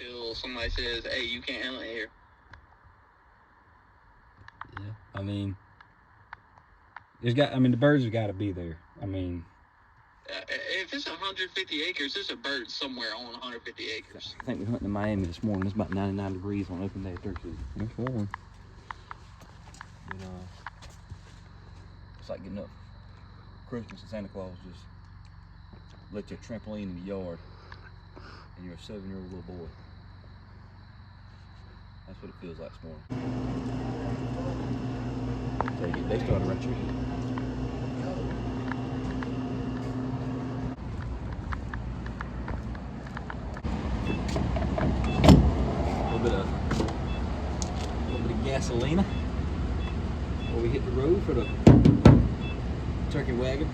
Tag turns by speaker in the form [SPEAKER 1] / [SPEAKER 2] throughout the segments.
[SPEAKER 1] until somebody says, hey, you can't hunt here.
[SPEAKER 2] Yeah, I mean, the birds have got to be there. I mean,
[SPEAKER 1] if it's 150 acres, there's a bird somewhere on 150 acres.
[SPEAKER 2] I think we're hunting in Miami this morning. It's about 99 degrees on open day turkey season. There's one. But, it's like getting up Christmas and Santa Claus just let you a trampoline in the yard and you're a 7-year-old little boy. That's what it feels like this morning. Take it. They started right here. A little bit of gasolina before we hit the road for the turkey wagon.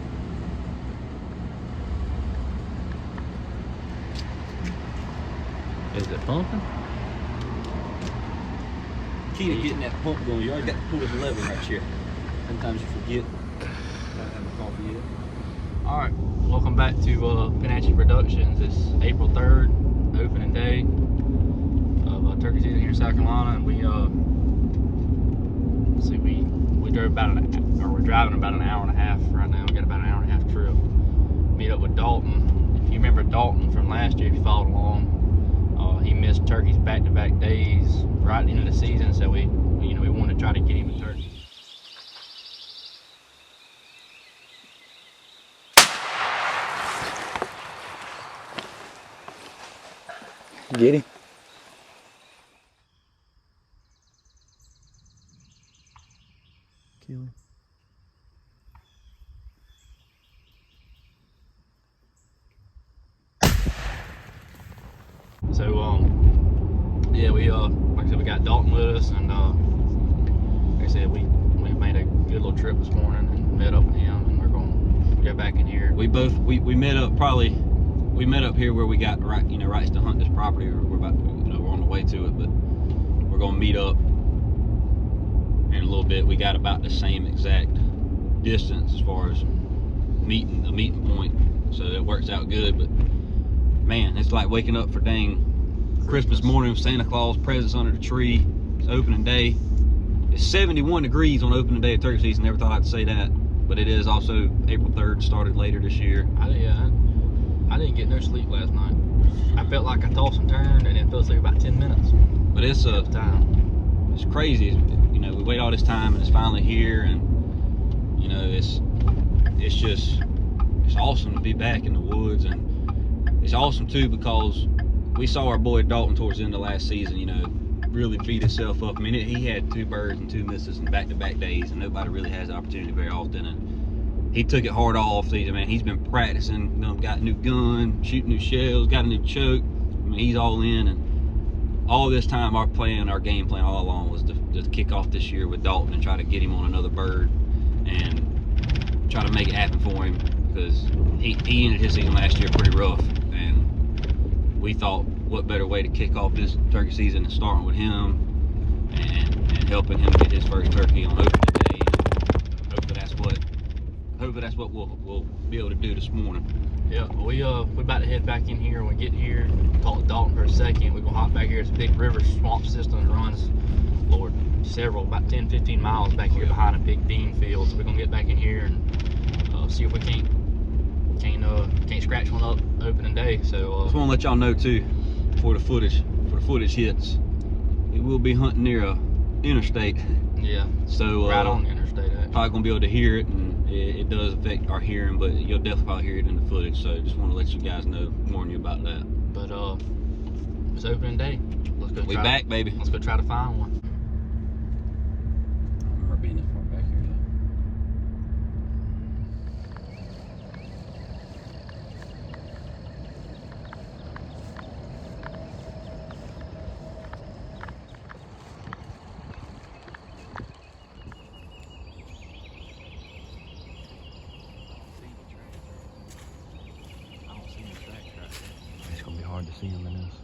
[SPEAKER 3] Is it pumping?
[SPEAKER 2] Key to getting that pump going, you already got to pull this lever right here. Sometimes you forget. Gotta have my coffee yet.
[SPEAKER 3] Alright, welcome back to Penatchee Productions. It's April 3rd, opening day of turkey season here in South Carolina, and we drove we're driving about an hour and a half right now. We got about an hour and a half trip. Meet up with Dalton. If you remember Dalton from last year, if you followed along, he missed turkeys back-to-back days right into the season, so we wanted to try to get him a turkey.
[SPEAKER 2] Get him. Kill him.
[SPEAKER 3] So yeah, we like I said, we got Dalton with us, and like I said, we made a good little trip this morning and met up with him, and we're going to go back in here.
[SPEAKER 2] We met up here where we got rights to hunt this property, or we're about we're on the way to it, but we're gonna meet up in a little bit. We got about the same exact distance as far as the meeting point, so it works out good. But man, it's like waking up for dang Christmas morning with Santa Claus, presents under the tree. It's opening day. It's 71 degrees on opening day of turkey season. Never thought I'd say that, but it is also April 3rd, started later this year.
[SPEAKER 3] I didn't get no sleep last night. I felt like I tossed and turned and it fell asleep about 10 minutes.
[SPEAKER 2] But it's crazy. We wait all this time and it's finally here, and it's awesome to be back in the woods. And it's awesome too because we saw our boy Dalton towards the end of last season, really feed himself up. I mean, he had 2 birds and 2 misses in back-to-back days, and nobody really has the opportunity very often. And he took it hard all off season, man. He's been practicing, got a new gun, shooting new shells, got a new choke. I mean, he's all in. And all this time, our game plan all along was to kick off this year with Dalton and try to get him on another bird and try to make it happen for him, because he ended his season last year pretty rough. And we thought, what better way to kick off this turkey season than starting with him and helping him get his first turkey on opening day. Hopefully that's what we'll be able to do this morning.
[SPEAKER 3] Yeah, we about to head back in here. When we get here, talk to Dalton for a second. We're gonna hop back here. It's a big river swamp system that runs, Lord, about 10-15 miles back here behind a big bean field. So we're gonna get back in here and see if we can't scratch one up opening day. So
[SPEAKER 2] just want to let y'all know too, before the footage hits, we will be hunting near a interstate.
[SPEAKER 3] Yeah.
[SPEAKER 2] So
[SPEAKER 3] right on the interstate. Actually.
[SPEAKER 2] Probably gonna be able to hear it, and it does affect our hearing, but you'll definitely probably hear it in the footage. So just want to let you guys know, warn you about that.
[SPEAKER 3] But it's opening day. Let's go.
[SPEAKER 2] We back, baby.
[SPEAKER 3] Let's go try to find one.
[SPEAKER 2] I don't remember being that far back here though. It's gonna be hard to see them in this.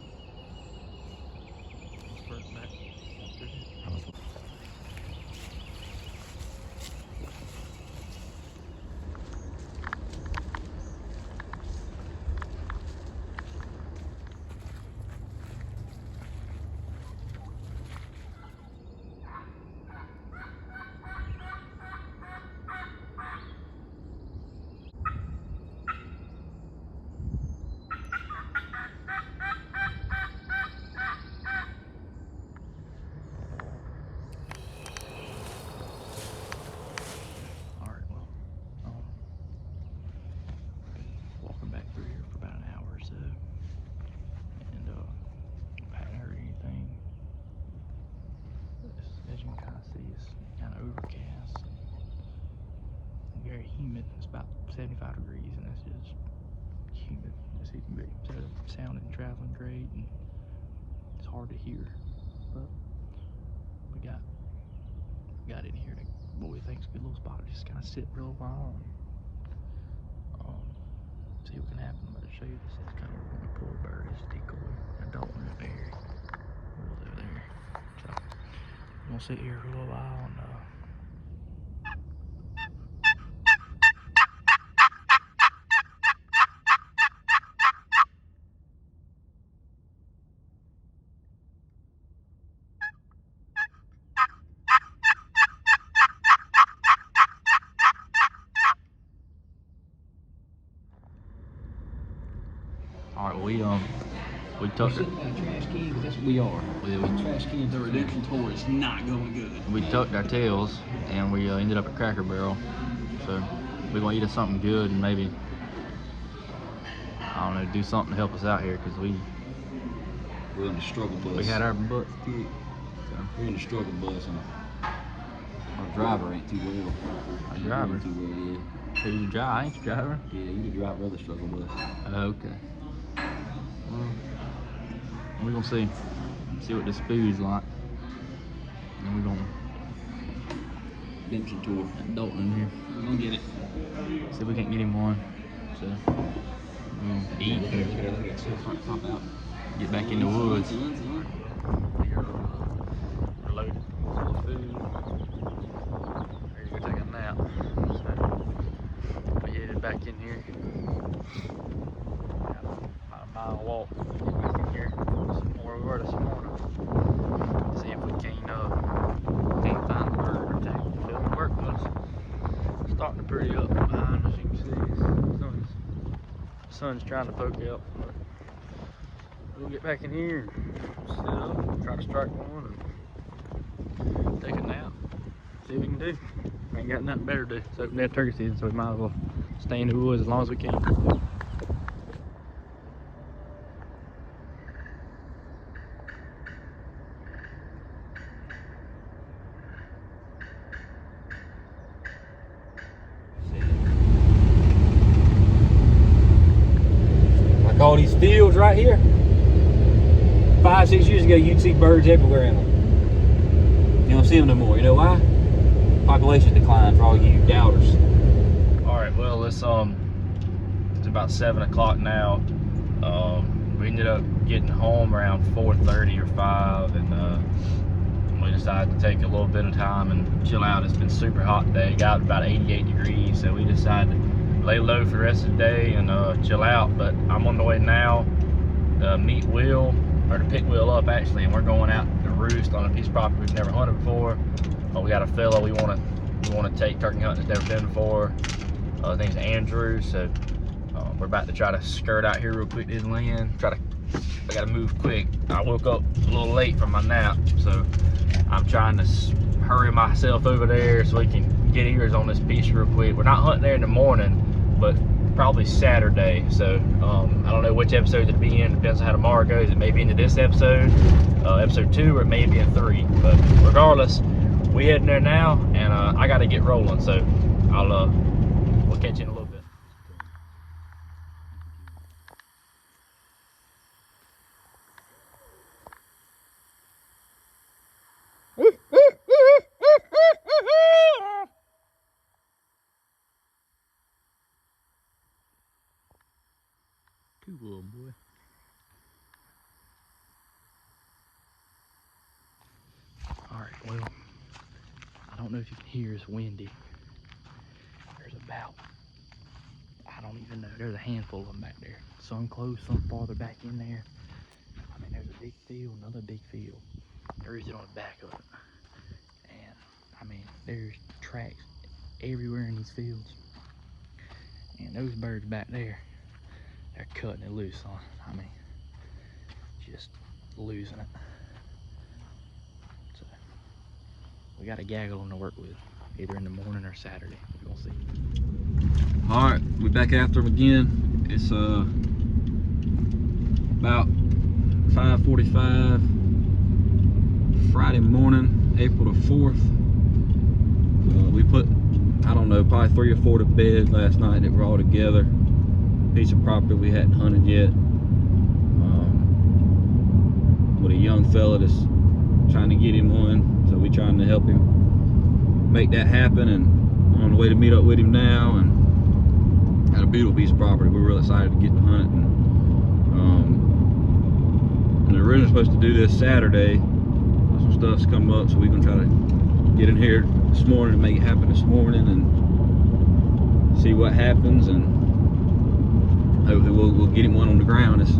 [SPEAKER 3] It's about 75 degrees, and it's just humid as it can be. So sound and traveling great, and it's hard to hear, but we got in here to what we think is a good little spot to just kind of sit for a little while and see what can happen. I'm going to show you this. It's kind of a poor bird. It's a decoy. A Dalton is very over there. So I'm going to sit here for a little while and all right, we tucked
[SPEAKER 2] We're sitting in a trash can because that's what we are. Trash cans.
[SPEAKER 1] The redemption tour is not going good.
[SPEAKER 3] we tucked our tails and we ended up at Cracker Barrel. So we're gonna eat us something good and maybe, I don't know, do something to help us out here because we're
[SPEAKER 2] in the struggle bus.
[SPEAKER 3] we had our butts kicked. So
[SPEAKER 2] We're in the struggle bus, and our driver ain't too well.
[SPEAKER 3] Our driver?
[SPEAKER 2] Ain't too well, yeah.
[SPEAKER 3] So you drive? I ain't the driver.
[SPEAKER 2] Yeah, you the driver of the struggle bus.
[SPEAKER 3] Okay. Well, we're gonna see what this food's like, and we're gonna
[SPEAKER 2] Redemption tour.
[SPEAKER 3] get Dalton in here.
[SPEAKER 2] We're gonna get it.
[SPEAKER 3] See if we can't get him one. So eat and
[SPEAKER 2] Pop out.
[SPEAKER 3] get back in the woods. We're loaded full of food. Ready to go take a nap. So we headed back in here. Got about a mile walk. Get back in here. Some more we were this morning. See if we can't find a bird or two. Feeling the work was starting to pretty up behind, as you can see. The sun's trying to poke out. But we'll get back in here and sit up, try to strike one and take a nap. See what we can do. Ain't got nothing better to do. It's open day of turkey season, so we might as well stay in the woods as long as we can.
[SPEAKER 2] Like all these fields right here. 5-6 years ago, you'd see birds everywhere in them. You don't see them no more. You know why? Population decline for all you doubters.
[SPEAKER 3] All right, well, it's about 7 o'clock now. We ended up getting home around 4:30 or 5, and we decided to take a little bit of time and chill out. It's been super hot today. It got about 88 degrees, so we decided to lay low for the rest of the day and chill out. But I'm on the way now to meet Will, or to pick Will up actually, and we're going out to roost on a piece of property we've never hunted before. We got a fellow we want to take turkey hunting that's never been before. His name's Andrew, so we're about to try to skirt out here real quick to his land. I gotta move quick. I woke up a little late from my nap, so I'm trying to hurry myself over there so we can get ears on this piece real quick. We're not hunting there in the morning, but probably Saturday. So I don't know which episode it'll be in. Depends on how tomorrow goes. It may be into this episode, episode 2, or it may be in 3. But regardless, we heading there now, and I got to get rolling. So we'll catch you in a little bit. Good little boy. Alright, well, I don't know if you can hear, it's windy. There's about, I don't even know, there's a handful of them back there. Some close, some farther back in there. I mean, there's a big field, another big field. There is it on the back of it. And, I mean, there's tracks everywhere in these fields. And those birds back there, they're cutting it loose on. I mean, just losing it. So we got a gaggle on to work with, either in the morning or Saturday. We're gonna see.
[SPEAKER 2] All right, we're back after them again. It's about 5:45 Friday morning, April the 4th. We put I don't know, probably 3 or 4 to bed last night that were all together. Piece of property we hadn't hunted yet. With a young fella that's trying to get him one, so we trying to help him make that happen, and on the way to meet up with him now, and had a beautiful piece of property. We're real excited to get to hunt it, and we were originally supposed to do this Saturday. Some stuff's come up, so we're gonna try to get in here this morning and make it happen this morning and see what happens, and hopefully we'll get him one on the ground. It's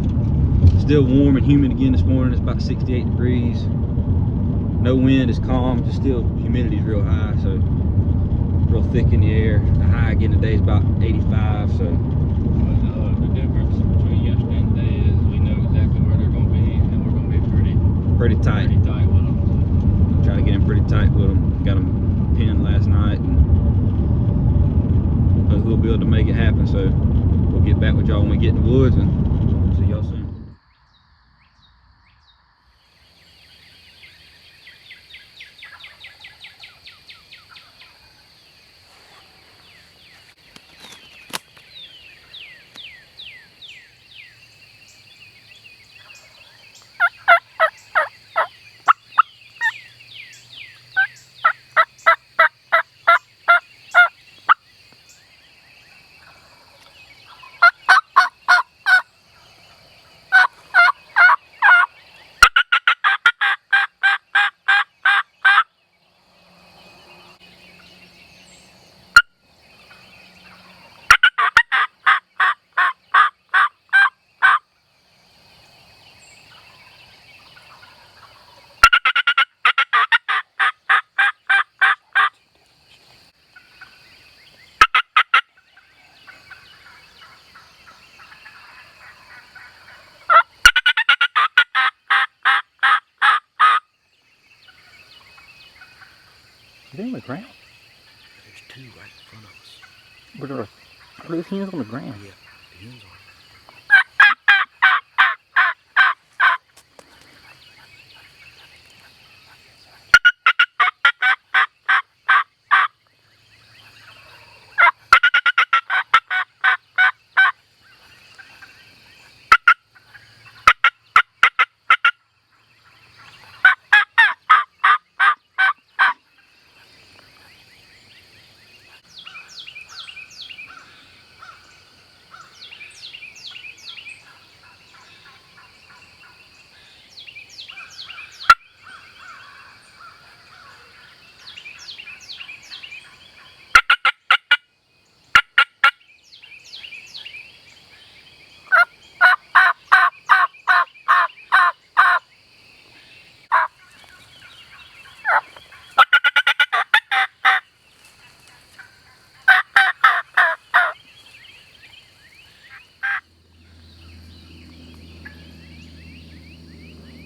[SPEAKER 2] still warm and humid again this morning. It's about 68 degrees. No wind, it's calm, just still humidity's real high, so real thick in the air. The high again today is about 85, so.
[SPEAKER 4] The difference between yesterday and today is we know exactly where they're going to be, and we're going to be
[SPEAKER 2] pretty tight.
[SPEAKER 4] Pretty tight with them.
[SPEAKER 2] Try to get in pretty tight with them. Got them pinned last night, and hopefully we'll be able to make it happen, so we'll get back with y'all when we get in the woods, and see y'all soon.
[SPEAKER 3] Are they on the ground?
[SPEAKER 4] There's 2 right in front of us.
[SPEAKER 3] Are those hens on the ground?
[SPEAKER 4] Yeah, the hens are.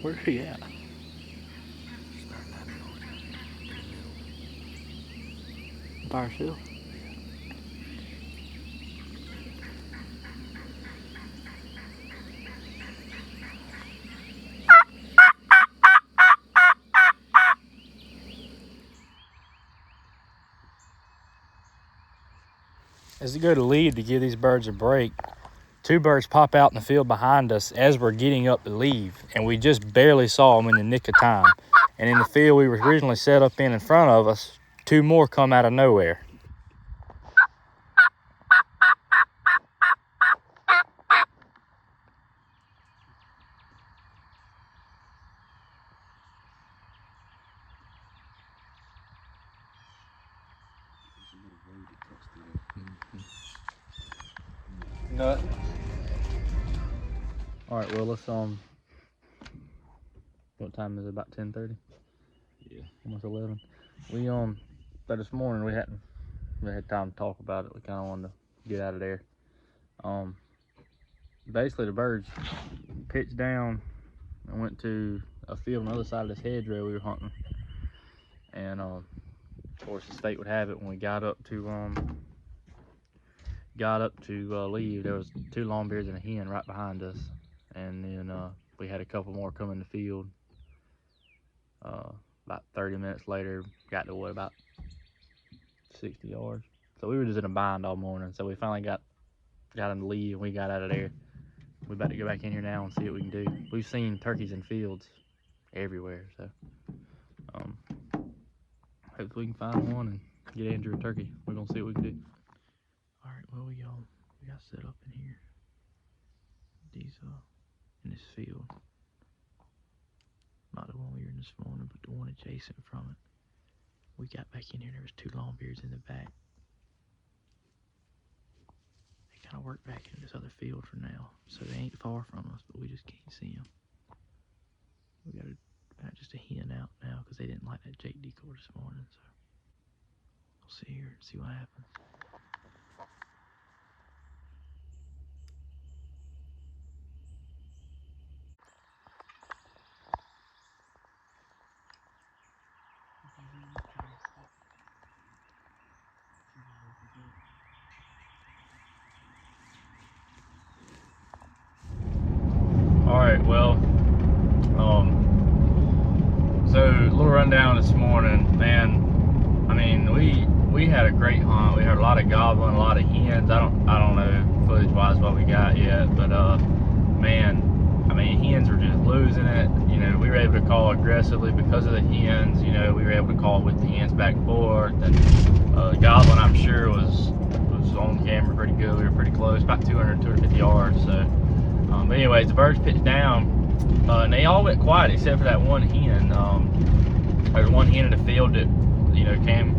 [SPEAKER 3] Where's she at? By herself? As we go to leave to give these birds a break, 2 birds pop out in the field behind us as we're getting up to leave, and we just barely saw them in the nick of time. And in the field we were originally set up in front of us, 2 more come out of nowhere.
[SPEAKER 2] Nut.
[SPEAKER 3] All right, well, let's what time is it? About 10:30?
[SPEAKER 2] Yeah.
[SPEAKER 3] Almost 11. We but this morning we hadn't had time to talk about it. We kind of wanted to get out of there. Basically the birds pitched down and went to a field on the other side of this hedgerow we were hunting, and of course the state would have it when we got up to leave, there was 2 longbeards and a hen right behind us, and then we had a couple more come in the field. About 30 minutes later, got to what, about 60 yards. So we were just in a bind all morning. So we finally got him to leave, and we got out of there. We're about to go back in here now and see what we can do. We've seen turkeys in fields everywhere, so hopefully we can find one and get Andrew a turkey. We're gonna see what we can do. All right, well we got set up in here. These in this field, not the one we were in this morning, but the one adjacent from it. We got back in here. There was 2 longbeards in the back. They kind of work back into this other field for now, so they ain't far from us, but we just can't see them. We got just a hen out now because they didn't like that Jake decoy this morning, so we'll see here and see what happens. All right, well, so a little rundown this morning, man. I mean, we had a great hunt. We had a lot of gobbling, a lot of hens. I don't know footage-wise what we got yet, but man, I mean, hens were just losing it. You know, we were able to call aggressively because of the hens. You know, we were able to call with the hens back and forth, and gobbling, I'm sure, was on camera pretty good. We were pretty close, about 250 yards. So, but anyways, the birds pitched down. And they all went quiet except for that one hen. There's one hen in the field that, you know, came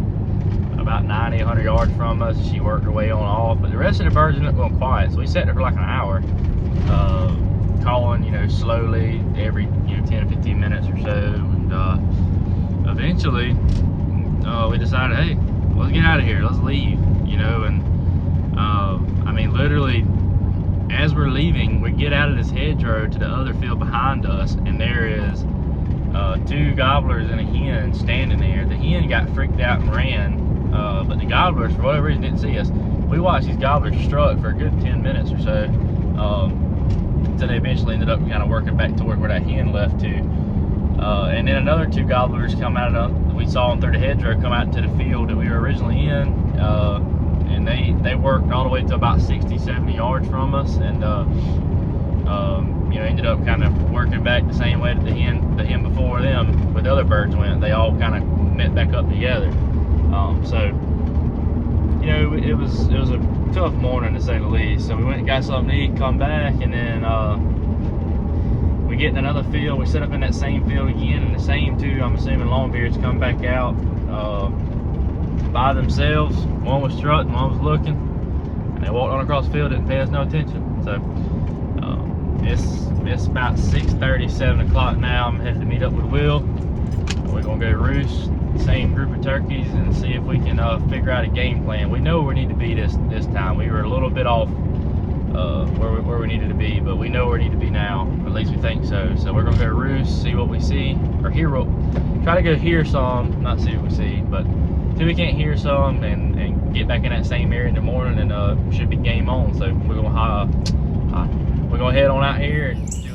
[SPEAKER 3] about 90, 100 yards from us. She worked her way on off, but the rest of the birds ended up going quiet. So we sat there for like an hour, calling, you know, slowly every, you know, 10 or 15 minutes or so. And eventually, we decided, hey, let's get out of here. Let's leave, you know. And I mean, literally, as we're leaving, we get out of this hedgerow to the other field behind us, and there is 2 gobblers and a hen standing there. The hen got freaked out and ran, but the gobblers, for whatever reason, didn't see us. We watched these gobblers strut for a good 10 minutes or so, until they eventually ended up kind of working back toward where that hen left to. And then another 2 gobblers come out of we saw them through the hedgerow come out to the field that we were originally in. And they worked all the way to about 60, 70 yards from us, and you know, ended up kind of working back the same way that the hen before them with the other birds went. They all kind of met back up together. So, you know, it was a tough morning to say the least. So we went and got something to eat, come back, and then we get in another field. We set up in that same field again, and the same 2, I'm assuming, longbeards come back out by themselves. One was strutting, one was looking, and they walked on across the field, didn't pay us no attention. So it's about 6:30, 7 o'clock now. I'm headed to meet up with Will. We're gonna go roost same group of turkeys and see if we can figure out a game plan. We know where we need to be this time. We were a little bit off where we needed to be, but we know where we need to be now. At least we think so. So we're gonna go roost, see what we see, or hear what. Try to go hear some, not see what we see, but till we can't hear some and get back in that same area in the morning, and should be game on. So we're gonna head on out here and do it.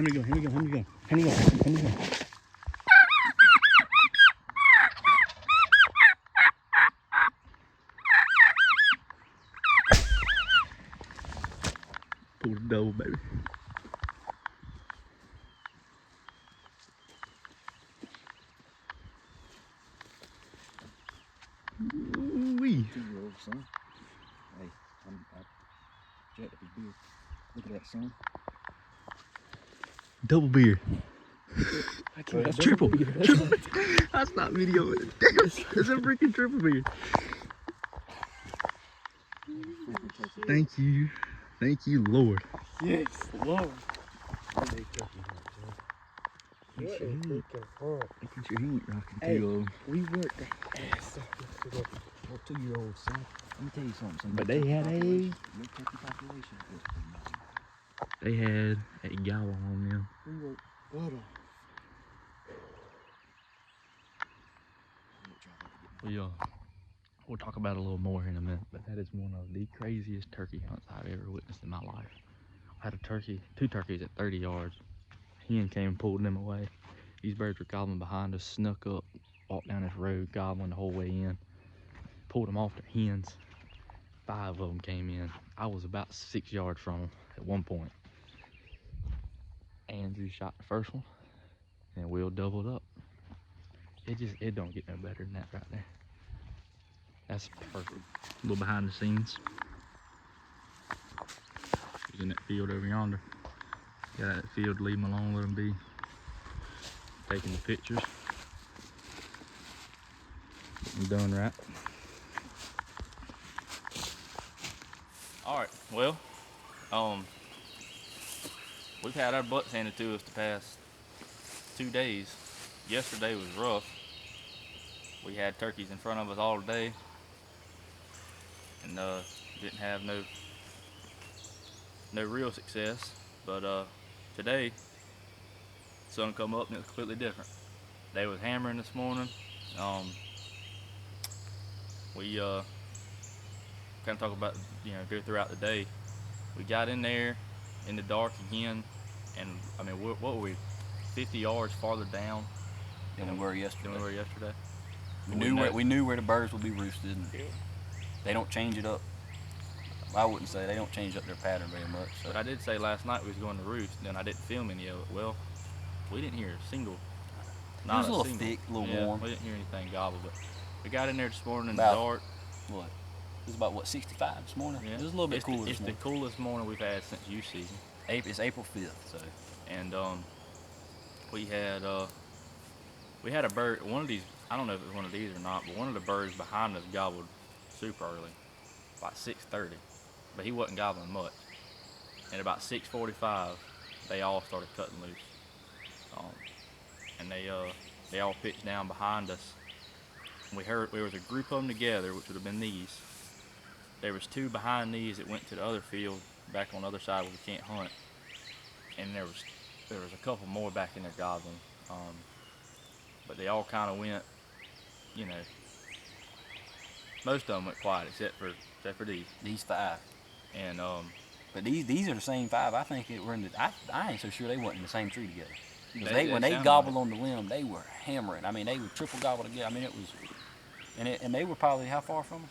[SPEAKER 2] Henry, go. Henry, go. Henry, go. Henry, go. Henry, go. Pull the double, baby. Ooh-wee.
[SPEAKER 5] 2-year-old son. Hey, I jacked up his beard. Look at that, son.
[SPEAKER 2] Double beard. That's triple. Triple beard. That's not video. That's a freaking triple beard. Thank you. Thank you, Lord.
[SPEAKER 5] Yes, Lord.
[SPEAKER 2] Look at your heat rocking
[SPEAKER 5] Hey,
[SPEAKER 2] through them.
[SPEAKER 5] we worked the ass off yesterday. Well, 2-year-old son. Let me tell you something.
[SPEAKER 2] But they had
[SPEAKER 5] your turkey population is phenomenal.
[SPEAKER 2] They had a gobble on them.
[SPEAKER 5] We were butter.
[SPEAKER 3] We'll talk about it a little more here in a minute, but that is one of the craziest turkey hunts I've ever witnessed in my life. I had two turkeys at 30 yards. A hen came and pulled them away. These birds were gobbling behind us, snuck up, walked down this road, gobbling the whole way in. Pulled them off their hens. 5 of them came in. I was about 6 yards from them at one point. Andrew shot the first one, and Will doubled up. It don't get no better than that right there. That's perfect. A little behind the scenes. He's in that field over yonder. Get out of that field, leave them alone, let them be. Taking the pictures. I'm done right. Alright, well, we've had our butts handed to us the past 2 days. Yesterday was rough. We had turkeys in front of us all day and didn't have no real success. But today, the sun come up and it was completely different. They was hammering this morning. We kind of talk about, go throughout the day. We got in there in the dark again, and I mean, what were we, 50 yards farther down
[SPEAKER 5] Than we were yesterday. We knew where the birds would be roosted. And they don't change it up. I wouldn't say they don't change up their pattern very much. So.
[SPEAKER 3] But I did say last night we was going to roost, and I didn't film any of it. Well, we didn't hear a single.
[SPEAKER 5] It was a little thick, a little warm.
[SPEAKER 3] We didn't hear anything gobble, but we got in there this morning in
[SPEAKER 5] About,
[SPEAKER 3] the dark.
[SPEAKER 5] What? It was about 65 this morning.
[SPEAKER 3] Yeah.
[SPEAKER 5] It was a little bit cooler.
[SPEAKER 3] It's the coolest morning we've had since youth season.
[SPEAKER 5] It's April 5th, so.
[SPEAKER 3] And we had a bird. One of these, I don't know if it was one of these or not, but one of the birds behind us gobbled super early, about 6:30. But he wasn't gobbling much. And about 6:45, they all started cutting loose. And they all pitched down behind us. And we heard there was a group of them together, which would have been these. There was 2 behind these that went to the other field, back on the other side where we can't hunt. And there was a couple more back in there gobbling. But they all kind of went, most of them went quiet except for these.
[SPEAKER 5] These 5.
[SPEAKER 3] And
[SPEAKER 5] but these are the same 5. I think it were in the. I ain't so sure they wasn't in the same tree together. When they gobbled on the limb, they were hammering. I mean, they would triple gobble together. I mean, it was, and they were probably how far from us?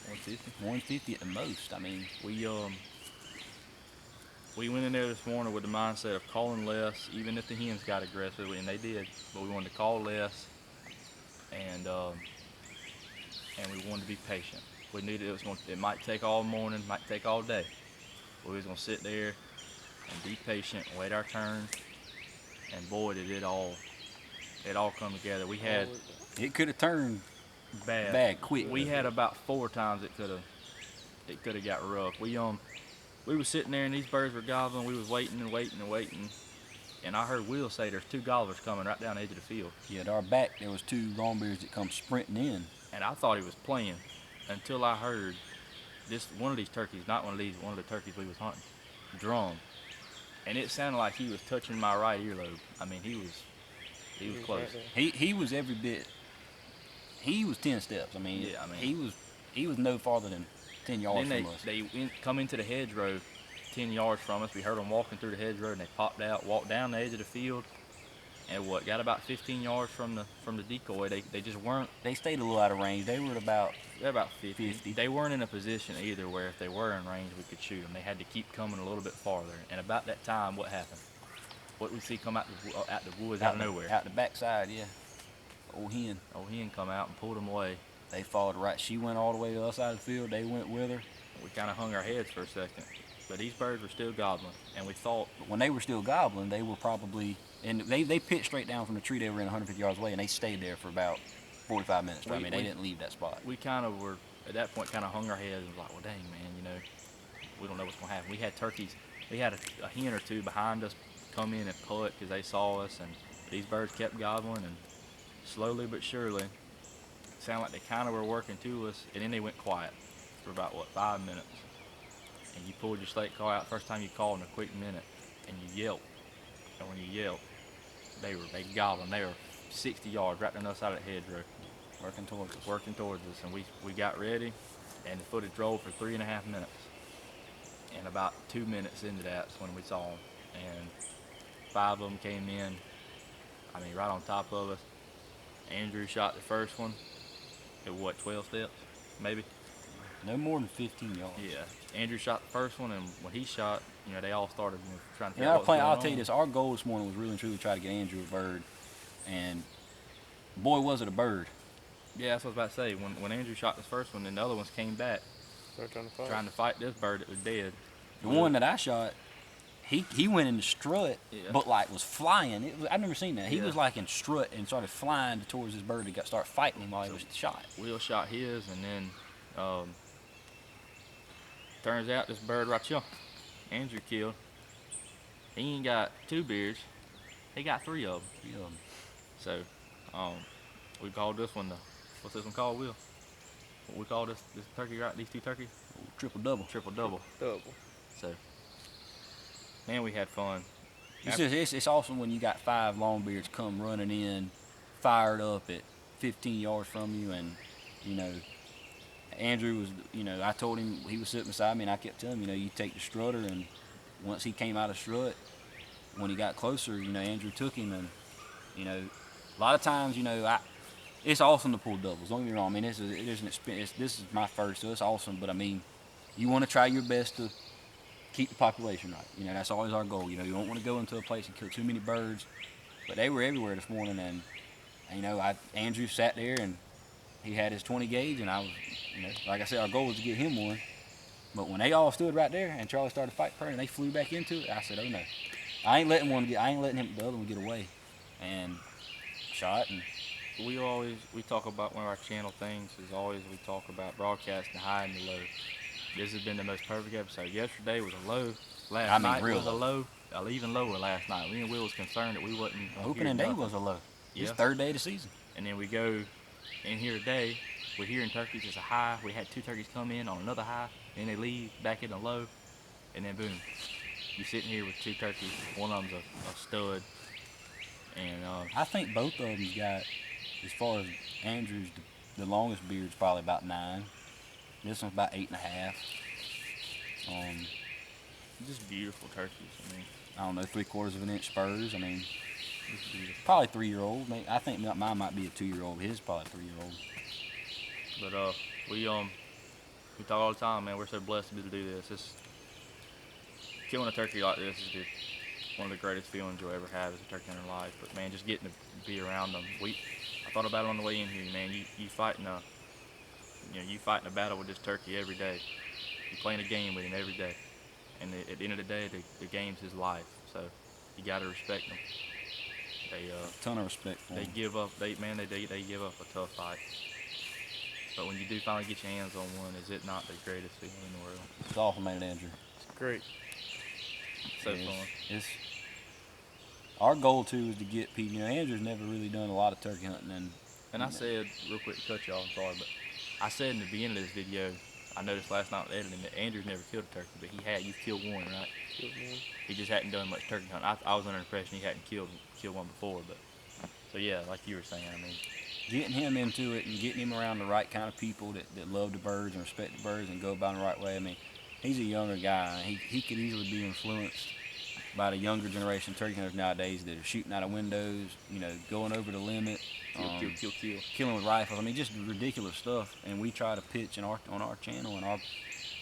[SPEAKER 3] 150.
[SPEAKER 5] 150 at the most. I mean,
[SPEAKER 3] we went in there this morning with the mindset of calling less, even if the hens got aggressive, and they did. But we wanted to call less, and we wanted to be patient. We knew that it might take all morning, might take all day. But we was gonna sit there and be patient, wait our turn, and boy, did it all come together. We had
[SPEAKER 5] it could have turned bad quick.
[SPEAKER 3] We had about 4 times it could have got rough. We was sitting there and these birds were gobbling. We was waiting and waiting and waiting, and I heard Will say there's 2 gobblers coming right down the edge of the field.
[SPEAKER 5] Yeah, at our back there was 2 longbeards that come sprinting in,
[SPEAKER 3] and I thought he was playing until I heard one of these turkeys, not one of these, one of the turkeys we was hunting, drum, and it sounded like he was touching my right earlobe. I mean, he was close.
[SPEAKER 5] He was every bit. He was 10 steps. I mean,
[SPEAKER 3] yeah,
[SPEAKER 5] he was no farther than 10 yards
[SPEAKER 3] then
[SPEAKER 5] from us.
[SPEAKER 3] They come into the hedgerow, 10 yards from us. We heard them walking through the hedgerow, and they popped out, walked down the edge of the field, and got about 15 yards from the decoy. They just weren't.
[SPEAKER 5] They stayed a little out of range. They were at about
[SPEAKER 3] They're about 50.
[SPEAKER 5] 50.
[SPEAKER 3] They weren't in a position either where if they were in range, we could shoot them. They had to keep coming a little bit farther. And about that time, what happened? What we see come out the woods out of nowhere.
[SPEAKER 5] Out the backside, yeah. Old hen.
[SPEAKER 3] Old hen come out and pulled them away.
[SPEAKER 5] They followed right. She went all the way to the other side of the field. They went with her.
[SPEAKER 3] We kind of hung our heads for a second. But these birds were still gobbling. And we thought,
[SPEAKER 5] But when they were still gobbling, they were probably, and they pitched straight down from the tree they were in 150 yards away, and they stayed there for about 45 minutes. They didn't leave that spot.
[SPEAKER 3] we kind of were, at that point, kind of hung our heads and was like, well, dang, man, you know, we don't know what's going to happen. We had turkeys. We had a hen or two behind us come in and putt because they saw us, and these birds kept gobbling, and slowly but surely, it sounded like they kind of were working to us, and then they went quiet for about, 5 minutes. And you pulled your slate call out first time you called in a quick minute, and you yelped. And when you yelped, they gobbling. They were 60 yards right on the other side of the hedgerow.
[SPEAKER 5] Working towards us.
[SPEAKER 3] Working towards us, and we got ready, and the footage rolled for 3.5 minutes. And about 2 minutes into that's when we saw them, and 5 of them came in. I mean, right on top of us. Andrew shot the first one at 12 steps, maybe.
[SPEAKER 5] No more than 15 yards.
[SPEAKER 3] Yeah, Andrew shot the first one, and when he shot, they all started trying to figure
[SPEAKER 5] Yeah,
[SPEAKER 3] out what was going
[SPEAKER 5] I'll
[SPEAKER 3] on.
[SPEAKER 5] tell you this. Our goal this morning was really and truly try to get Andrew a bird, and boy, was it a bird.
[SPEAKER 3] Yeah, that's what I was about to say. When Andrew shot this first one, then the other ones came back
[SPEAKER 4] They're trying to fight.
[SPEAKER 3] trying to fight this bird that was dead.
[SPEAKER 5] The one that I shot, he went in the strut,
[SPEAKER 3] Yeah.
[SPEAKER 5] but like was flying. I've never seen that. He
[SPEAKER 3] Yeah.
[SPEAKER 5] was like in strut and started flying towards his bird and started fighting him while he was shot.
[SPEAKER 3] Will shot his, and then turns out this bird right here, Andrew killed. He ain't got 2 beards. He got 3 of them.
[SPEAKER 5] Yeah.
[SPEAKER 3] So we called this one what's this one called, Will? What we call this turkey, right? These 2 turkeys?
[SPEAKER 5] Triple double.
[SPEAKER 3] Triple double.
[SPEAKER 4] Double.
[SPEAKER 3] So, man, we had fun.
[SPEAKER 5] It's awesome when you got 5 longbeards come running in, fired up at 15 yards from you, and Andrew was, I told him, he was sitting beside me, and I kept telling him, you take the strutter, and once he came out of strut, when he got closer, Andrew took him, and a lot of times, it's awesome to pull doubles. Don't get me wrong. I mean, this is my first, so it's awesome. But I mean, you want to try your best to keep the population right. That's always our goal. You don't want to go into a place and kill too many birds. But they were everywhere this morning, and Andrew sat there and he had his 20 gauge, and I was, like I said, our goal was to get him one. But when they all stood right there and Charlie started fighting her and they flew back into it, I said, oh no, I ain't letting the other one get away, and shot. And
[SPEAKER 3] we talk about one of our channel things is always we talk about broadcasting the high and the low. This has been the most perfect episode. Yesterday was a low. Last night was a low. Even lower last night. Me and Will was concerned that we wasn't
[SPEAKER 5] opening day was a low.
[SPEAKER 3] Yeah.
[SPEAKER 5] It's 3rd day of the season.
[SPEAKER 3] And then we go in here today. We're hearing turkeys. It's a high. We had 2 turkeys come in on another high. Then they leave back in a low. And then boom. You're sitting here with 2 turkeys. One of them's a stud. And
[SPEAKER 5] I think both of them's got, as far as Andrew's, the longest beard's probably about 9. This one's about 8.5.
[SPEAKER 3] just beautiful turkeys. I mean,
[SPEAKER 5] I don't know, 3/4 of an inch spurs. I mean,
[SPEAKER 3] it's beautiful.
[SPEAKER 5] probably 3-year-old. I think mine might be a 2-year-old. His is probably a 3-year-old.
[SPEAKER 3] But we talk all the time, man. We're so blessed to be able to do this. Killing a turkey like this is just one of the greatest feelings you'll ever have as a turkey hunter in life. But man, just getting to be around them. I thought about it on the way in here, man. You fighting a battle with this turkey every day. You're playing a game with him every day. And at the end of the day, the game's his life. So you got to respect them. They
[SPEAKER 5] Ton of respect for
[SPEAKER 3] they
[SPEAKER 5] him.
[SPEAKER 3] give up. They give up a tough fight. But when you do finally get your hands on one, is it not the greatest feeling in the world?
[SPEAKER 5] It's awful, man, Andrew.
[SPEAKER 4] It's great.
[SPEAKER 3] So
[SPEAKER 5] It is.
[SPEAKER 3] fun.
[SPEAKER 5] It's our goal too is to get people. Andrew's never really done a lot of turkey hunting,
[SPEAKER 3] And I said, real quick to cut you off, I'm sorry, but I said in the beginning of this video, I noticed last night with editing that Andrew's never killed a turkey, but you've killed one, right?
[SPEAKER 4] Killed one.
[SPEAKER 3] He just hadn't done much turkey hunting. I was under the impression he hadn't killed one before, but so yeah, like you were saying, I mean,
[SPEAKER 5] getting him into it and getting him around the right kind of people that love the birds and respect the birds and go about it the right way. I mean, he's a younger guy. He could easily be influenced by the younger generation turkey hunters nowadays that are shooting out of windows, you know, going over the limit,
[SPEAKER 3] Kill.
[SPEAKER 5] killing with rifles. I mean, just ridiculous stuff. And we try to pitch on our channel, and our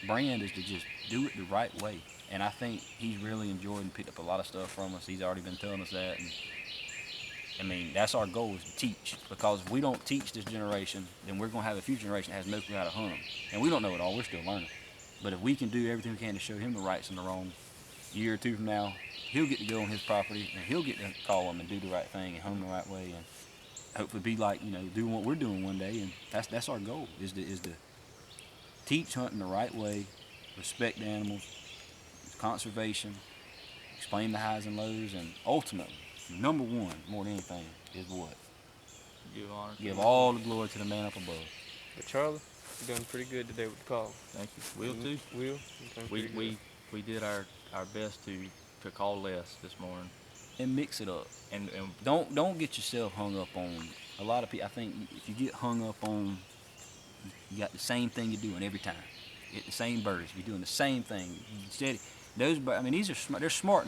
[SPEAKER 5] brand is to just do it the right way. And I think he's really enjoyed and picked up a lot of stuff from us. He's already been telling us that. And I mean, that's our goal, is to teach. Because if we don't teach this generation, then we're going to have a future generation that has no clue how to hunt them. And we don't know it all. We're still learning. But if we can do everything we can to show him the rights and the wrongs, a year or two from now, he'll get to go on his property, and he'll get to call them and do the right thing and hunt the right way, and hopefully be like, you know, doing what we're doing one day. And that's our goal, is to teach hunting the right way, respect the animals, conservation, explain the highs and lows, and ultimately, number one, more than anything, is what?
[SPEAKER 4] Give honor.
[SPEAKER 5] Give all the glory to the man up above.
[SPEAKER 6] But Charlie, you're doing pretty good today with the call.
[SPEAKER 4] Thank you. Will too.
[SPEAKER 6] Will, you're doing pretty good.
[SPEAKER 4] We did our best to call less this morning.
[SPEAKER 5] And mix it up.
[SPEAKER 4] And
[SPEAKER 5] Don't get yourself hung up on, a lot of people, I think if you get hung up on, you got the same thing you're doing every time. You get the same birds, you're doing the same thing. Instead, those birds, I mean, these are smart, they're smart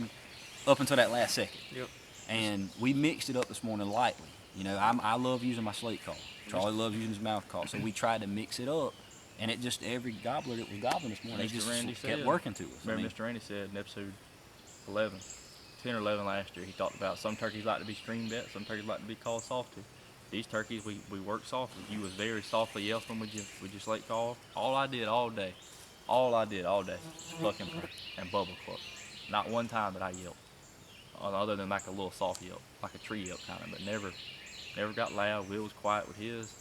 [SPEAKER 5] up until that last second.
[SPEAKER 6] Yep.
[SPEAKER 5] And we mixed it up this morning lightly. You know, I love using my slate call. Charlie loves using his mouth call. So we tried to mix it up, and it just, every gobbler that was gobbling this morning, they just
[SPEAKER 4] Randy
[SPEAKER 5] kept
[SPEAKER 4] said,
[SPEAKER 5] working to us.
[SPEAKER 4] Remember, Mr. Randy said in episode 10 or 11 last year, he talked about some turkeys like to be streamed at, some turkeys like to be called softly. These turkeys, we work softly. You was very softly yelping with your slate call. All I did all day was pluck and bubble cluck. Not one time did I yelp, other than like a little soft yelp, like a tree yelp kind of, but never got loud. Will was quiet with his.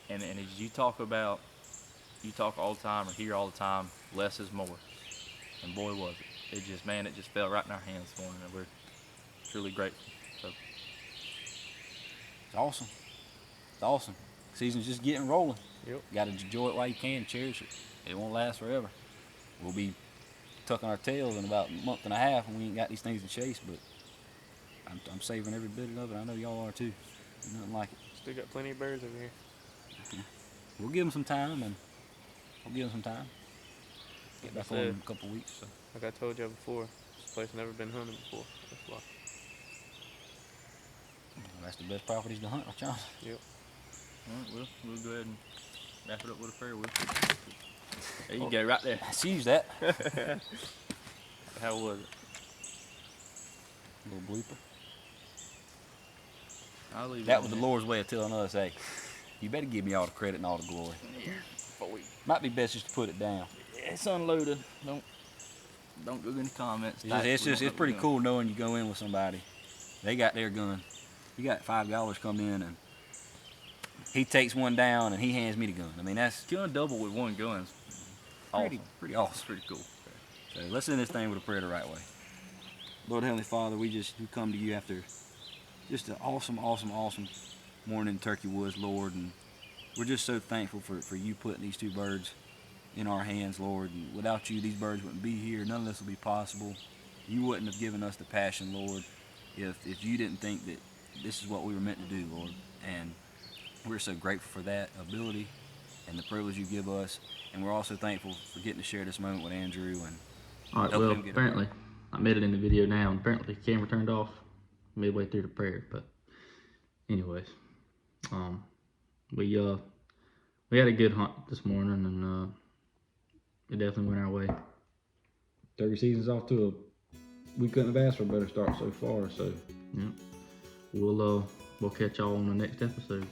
[SPEAKER 4] And as you talk all the time or hear all the time, less is more. And boy was it. It just fell right in our hands this morning, and we're truly grateful. So
[SPEAKER 5] It's awesome. It's awesome. Season's just getting rolling.
[SPEAKER 6] Yep.
[SPEAKER 5] Got to enjoy it while you can, cherish it. It won't last forever. We'll be tucking our tails in about a month and a half, and we ain't got these things to chase, but I'm saving every bit of it. I know y'all are too. Nothing like it.
[SPEAKER 6] Still got plenty of birds over here.
[SPEAKER 5] We'll give them some time, Get back on in a couple weeks. So.
[SPEAKER 6] Like I told you before, this place never been hunted before. That's why.
[SPEAKER 5] That's the best properties to hunt, John.
[SPEAKER 6] Yep.
[SPEAKER 4] all right, we'll go ahead and wrap it up with a prayer. Will. There you go, right there.
[SPEAKER 5] Let's use that.
[SPEAKER 4] How was it?
[SPEAKER 5] Little blooper.
[SPEAKER 4] I'll leave
[SPEAKER 5] That
[SPEAKER 4] it
[SPEAKER 5] was
[SPEAKER 4] on
[SPEAKER 5] the Lord's way of telling us, hey, you better give me all the credit and all the glory.
[SPEAKER 4] there.
[SPEAKER 5] Might be best just to put it down.
[SPEAKER 4] It's unloaded. Don't go in the comments.
[SPEAKER 5] It's pretty cool knowing you go in with somebody. They got their gun. You got 5 Gobblers come in, and he takes one down and he hands me the gun. I mean, that's
[SPEAKER 4] Killing double with one gun's awesome.
[SPEAKER 5] pretty awesome.
[SPEAKER 4] Pretty cool.
[SPEAKER 5] So let's end this thing with a prayer the right way. Lord Heavenly Father, we come to you after just an awesome morning in Turkey Woods, Lord, and we're just so thankful for you putting these 2 birds in our hands, Lord. And without you, these birds wouldn't be here. None of this would be possible. You wouldn't have given us the passion, Lord, if you didn't think that this is what we were meant to do, Lord. And we're so grateful for that ability and the privilege you give us. And we're also thankful for getting to share this moment with Andrew. And
[SPEAKER 3] All right, well, apparently, I made it in the video now, and apparently the camera turned off midway through the prayer. But anyways, we had a good hunt this morning, and it definitely went our way.
[SPEAKER 2] Turkey season's off to we couldn't have asked for a better start so far. So
[SPEAKER 3] yeah, we'll catch y'all on the next episode.